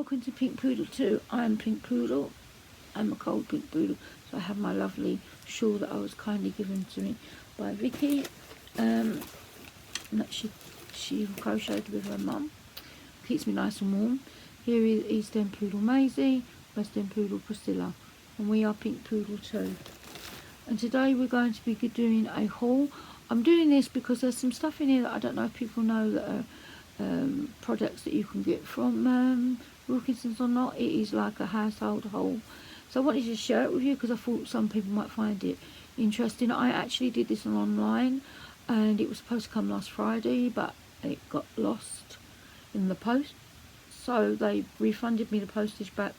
welcome to Pink Poodle 2. I'm Pink Poodle. I'm a cold pink poodle. So I have my lovely shawl that I was kindly given to me by Vicky. That she crocheted with her mum. Keeps me nice and warm. Here is East End Poodle Maisie, West End Poodle Priscilla, and we are Pink Poodle 2. And today we're going to be doing a haul. I'm doing this because there's some stuff in here that I don't know if people know that are products that you can get from Wilkinson's or not. It is like a household haul. So I wanted to share it with you because I thought some people might find it interesting. I actually did this online and it was supposed to come last Friday, but it got lost in the post. So they refunded me the postage back,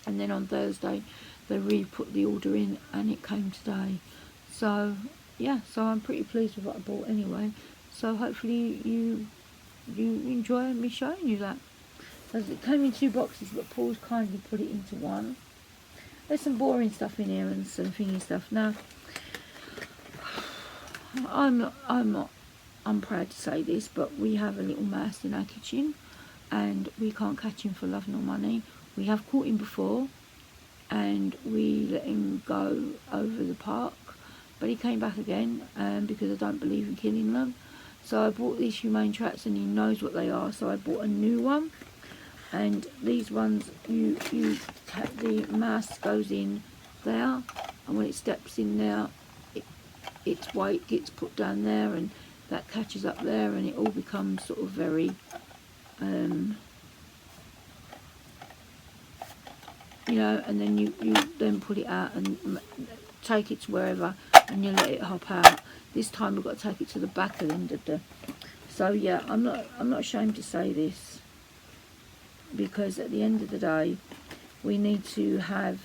and then on Thursday they re-put the order in and it came today. So yeah, so I'm pretty pleased with what I bought anyway. So hopefully you enjoy me showing you that. As it came in 2 boxes, but Paul's kindly put it into one. There's some boring stuff in here and some thingy stuff. Now, I'm proud to say this, but we have a little mouse in our kitchen and we can't catch him for love nor money. We have caught him before and we let him go over the park, but he came back again because I don't believe in killing them. So I bought these humane traps and he knows what they are, so I bought a new one. And these ones, the mouse goes in there, and when it steps in there, its weight gets put down there, and that catches up there, and it all becomes sort of very, you know, and then you then pull it out and take it to wherever, and you let it hop out. This time we've got to take it to the back end of the. So yeah, I'm not ashamed to say this, because at the end of the day we need to have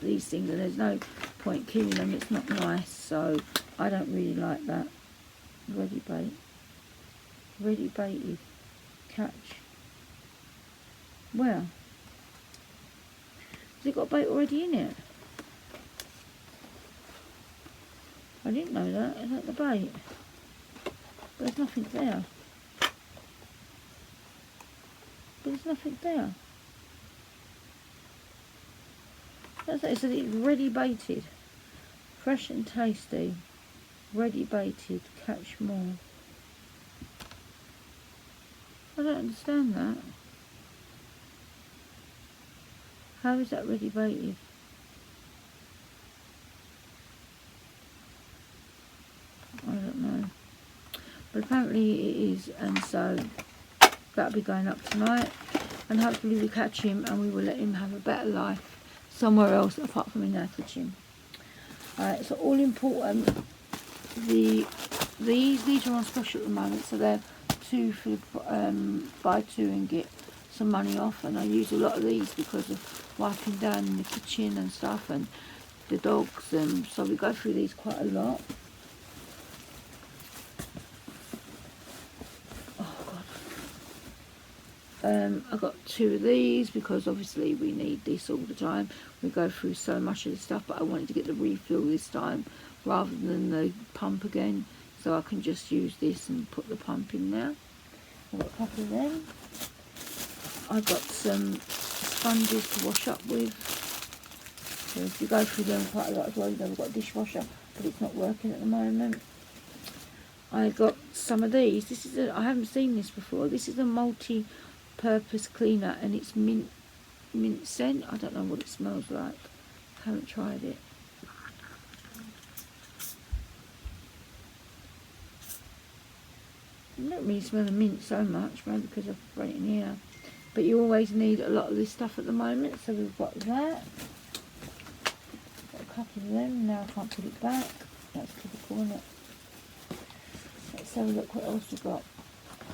these things, and there's no point killing them. It's not nice, so I don't really like that. Ready baited catch. Well, has it got bait already in it? I didn't know that. Is that the bait? There's nothing there. There's nothing there. That's it. It says it's ready baited. Fresh and tasty. Ready baited. Catch more. I don't understand that. How is that ready baited? I don't know. But apparently it is, and so that'll be going up tonight, and hopefully we catch him and we will let him have a better life somewhere else apart from in our kitchen. Alright, so all important, these are on special at the moment, so they're 2 for buy 2 and get some money off, and I use a lot of these because of wiping down in the kitchen and stuff, and the dogs, and so we go through these quite a lot. I got 2 of these because obviously we need this all the time. We go through so much of this stuff, but I wanted to get the refill this time rather than the pump again, so I can just use this and put the pump in there. I've got a couple of them. I've got some sponges to wash up with. So if you go through them quite a lot as well, we've got a dishwasher, but it's not working at the moment. I got some of these. This is I haven't seen this before. This is a multi-purpose cleaner, and it's mint scent. I don't know what it smells like. I haven't tried it. I don't really smell the mint so much, maybe because I've got it in here. But you always need a lot of this stuff at the moment, so we've got that. Got a couple of them. Now I can't put it back. That's typical, isn't it? Let's have a look what else we've got.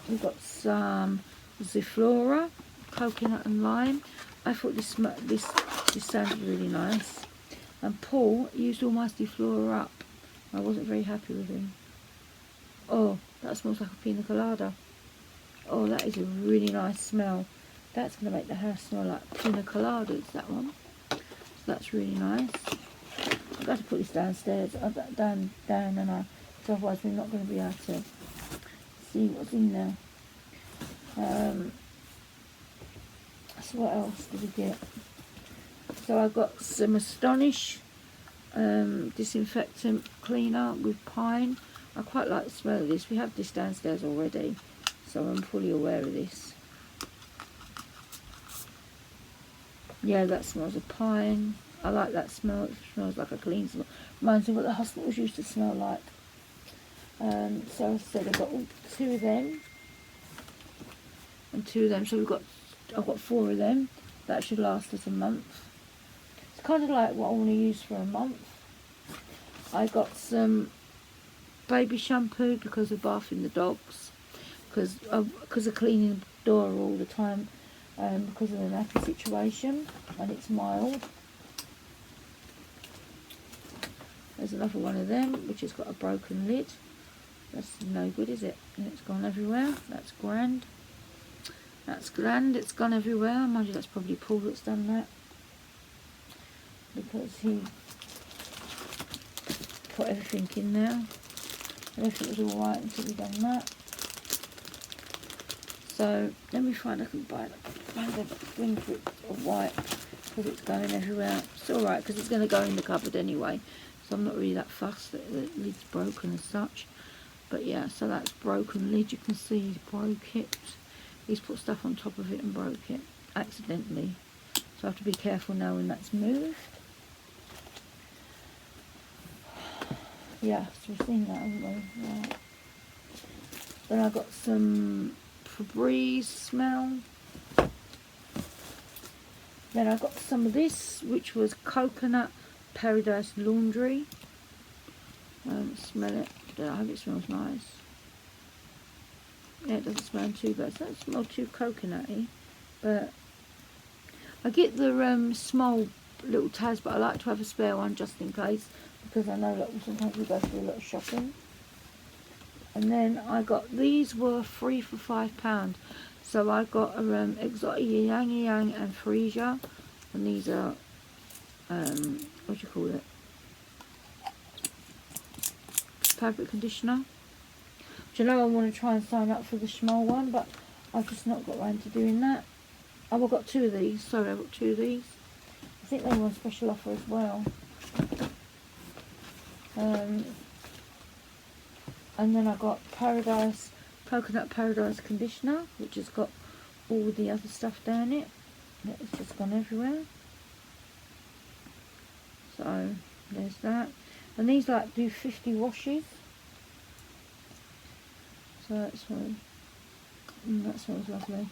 We've got some Ziflora, coconut and lime. I thought this sounded really nice. And Paul used all my Ziflora up. I wasn't very happy with him. Oh, that smells like a pina colada. Oh, that is a really nice smell. That's going to make the house smell like pina coladas, that one. So that's really nice. I've got to put this downstairs, down, and so otherwise we're not going to be able to see what's in there. what else did we get? So I got some Astonish disinfectant cleaner with pine. I quite like the smell of this. We have this downstairs already, so I'm fully aware of this. Yeah, that smells of pine. I like that smell. It smells like a clean smell. Reminds me of what the hospitals used to smell like. So I said I got two of them and two of them. So I've got 4 of them. That should last us a month. It's kind of like what I want to use for a month. I got some baby shampoo because of bathing the dogs, because of cleaning the door all the time, because of the nappy situation, and it's mild. There's another one of them which has got a broken lid. That's no good, is it? And it's gone everywhere. That's grand. That's grand. It's gone everywhere. Mind you, that's probably Paul that's done that, because he put everything in there. Everything was all right until we done that. So let me find I can find a thing for it of white, because it's going everywhere. It's all right because it's going to go in the cupboard anyway. So I'm not really that fussed that the lid's broken as such. But yeah, so that's broken lid. You can see he broke it. He's put stuff on top of it and broke it accidentally. So I have to be careful now when that's moved. Yeah, so we've seen that, haven't we? Right. Then I got some Febreze smell. Then I got some of this, which was Coconut Paradise Laundry. Smell it. I hope it smells nice. Yeah, it doesn't smell too bad. It doesn't smell too coconutty, but I get the small little tabs, but I like to have a spare one just in case, because I know that sometimes we go through a lot of shopping. And then I got, these were 3 for £5. So I got Exotic Yang Yang and Freesia, and these are what do you call it? Fabric conditioner. Do you know I want to try and sign up for the small one, but I've just not got around to doing that. Oh, I've got 2 of these. Sorry, I've got 2 of these. I think they were on special offer as well. And then I got Coconut Paradise Conditioner, which has got all the other stuff down it. It's just gone everywhere. So there's that. And these like do 50 washes. So that smells lovely.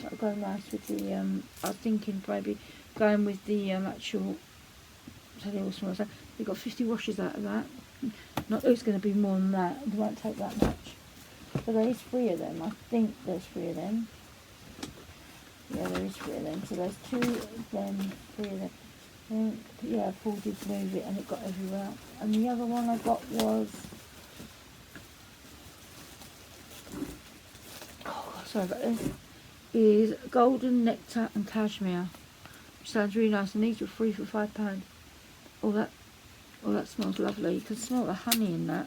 That'll go nice with the I was thinking maybe going with the actual, so they all smell like that. We got 50 washes out of that. Not that it's going to be more than that. It won't take that much. So there is 3 of them. I think there's 3 of them. Yeah, there is 3 of them. So there's 2 of them, 3 of them. Yeah, Paul did move it and it got everywhere. And the other one I got was, oh God, sorry about this, is Golden Nectar and Cashmere, which sounds really nice. And these were 3 for £5. Oh, that smells lovely. You can smell the honey in that.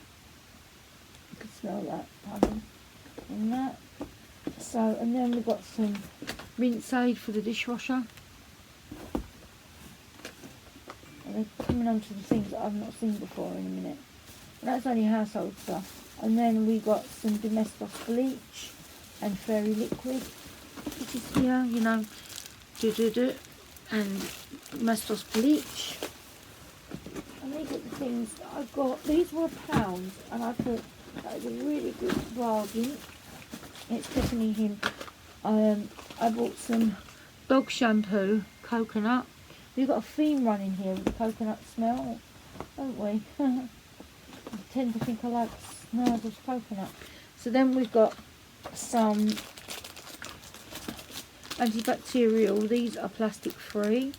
You can smell that honey in that. So, and then we've got some rinse aid for the dishwasher. And they're coming on to the things that I've not seen before in a minute. And that's only household stuff. And then we got some Domestos bleach and fairy liquid, which is here, you know, and Domestos bleach. And these are the things that I got. These were £1, and I thought that was a really good bargain. It's definitely him. I bought some dog shampoo, coconut. We've got a theme running here with the coconut smell, don't we? I tend to think I like smells of coconut. So then we've got some antibacterial. These are plastic free,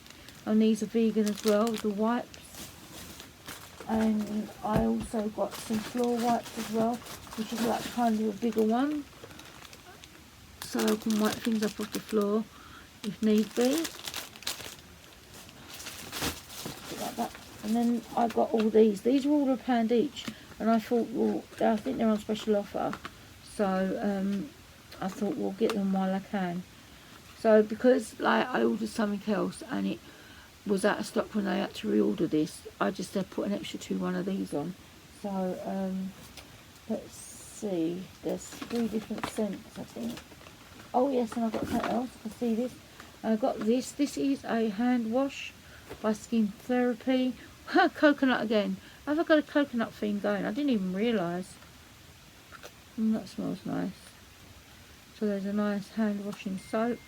and these are vegan as well, the wipes. And I also got some floor wipes as well, which is like kind of a bigger one, so I can wipe things up off the floor if need be. Like that. And then I got all these. These were all £1 each, and I thought, well, I think they're on special offer, so I thought we'll get them while I can. So because like I ordered something else and it was out of stock when they had to reorder this, I just put an extra 1 of these on. So let's see, there's 3 different scents I think. Oh yes, and I've got something else. I can see this. I got this. This is a hand wash by Skin Therapy. Coconut again. Have I got a coconut theme going? I didn't even realise. That smells nice. So there's a nice hand washing soap.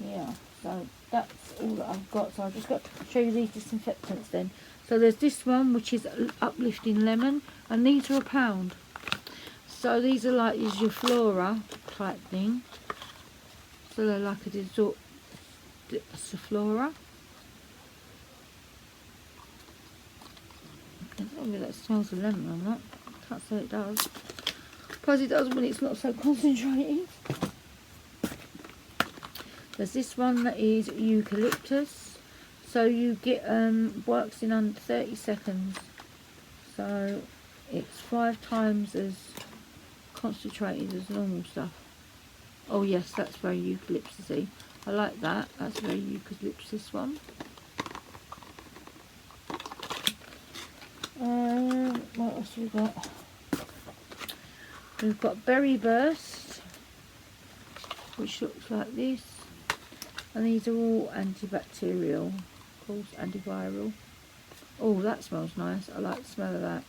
Yeah, so that's all that I've got. So I've just got to show you these disinfectants then. So there's this one which is Uplifting Lemon, and these are £1. So these are like your Ziflora type thing. So they're like a Ziflora. I don't know if that smells of lemon or not. I can't say it does. I suppose it does when it's not so concentrated. There's this one that is Eucalyptus. So you get works in under 30 seconds. So it's 5 times as concentrated as normal stuff. Oh yes, that's very eucalyptus-y. I like that. That's very eucalyptus one. What else have we got? We've got Berry Burst, which looks like this. And these are all antibacterial, of course, antiviral. Oh, that smells nice. I like the smell of that.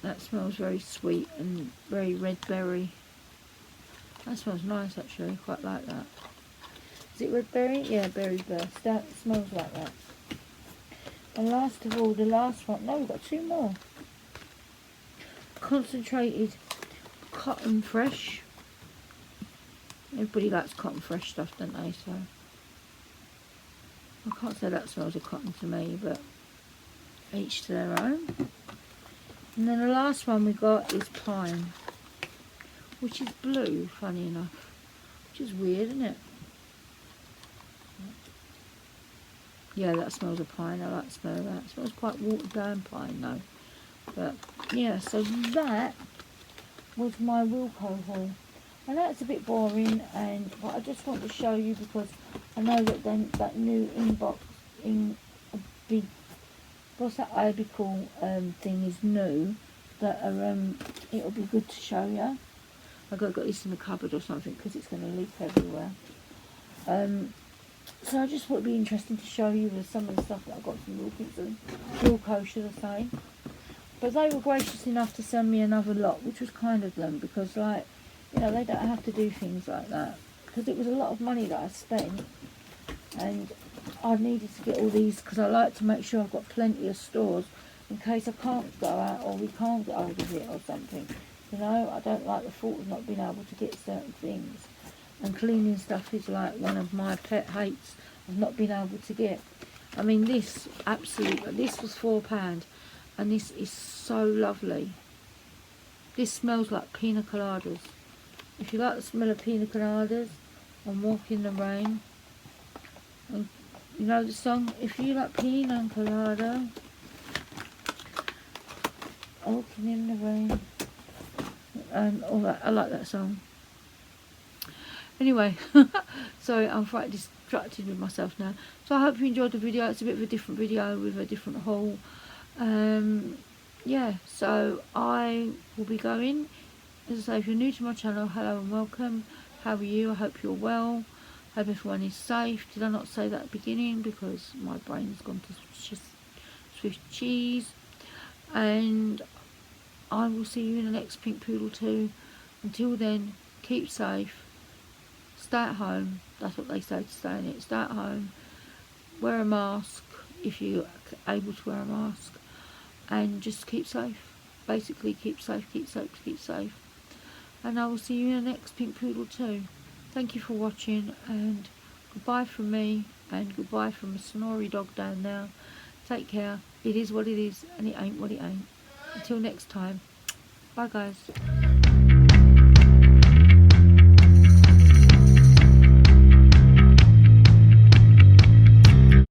That smells very sweet and very red berry. That smells nice actually, quite like that. Is it red berry? Yeah, Berry Burst. That smells like that. And last of all, the last one. No, we've got 2 more. Concentrated Cotton Fresh. Everybody likes cotton fresh stuff, don't they? So I can't say that smells of cotton to me, but each to their own. And then the last one we got is Pine, which is blue, funny enough, which is weird, isn't it? Yeah, that smells of pine. I like the smell of that. It smells quite watered down pine though. But yeah, so that was my Wilko haul. I know it's a bit boring, but I just want to show you because I know that then that new inbox in a big, what's that apical thing is new. That it'll be good to show you. I've got this in the cupboard or something because it's going to leak everywhere. So I just thought it'd be interesting to show you some of the stuff that I got from Wilko, should I say. But they were gracious enough to send me another lot, which was kind of them because, like, you know, they don't have to do things like that because it was a lot of money that I spent, and I needed to get all these because I like to make sure I've got plenty of stores in case I can't go out or we can't get hold of it or something. You know, I don't like the thought of not being able to get certain things. And cleaning stuff is like one of my pet hates of not being able to get. I mean, this was £4, and this is so lovely. This smells like pina coladas. If you like the smell of pina coladas and Walk in the Rain, and you know the song, if you like pina colada, Walking in the Rain, and all that. I like that song. Anyway, sorry, I'm quite distracted with myself now. So I hope you enjoyed the video. It's a bit of a different video with a different haul. Yeah, so I will be going. As I say, if you're new to my channel, hello and welcome. How are you? I hope you're well. Hope everyone is safe. Did I not say that at the beginning? Because my brain's gone to Swiss cheese. And I will see you in the next Pink Poodle 2. Until then, keep safe. Stay at home. That's what they say to stay in it. Stay at home. Wear a mask if you're able to wear a mask. And just keep safe. Basically, keep safe, keep safe, keep safe. And I will see you in the next Pink Poodle 2. Thank you for watching, and goodbye from me, and goodbye from a snory dog down there. Take care. It is what it is, and it ain't what it ain't. Until next time. Bye guys.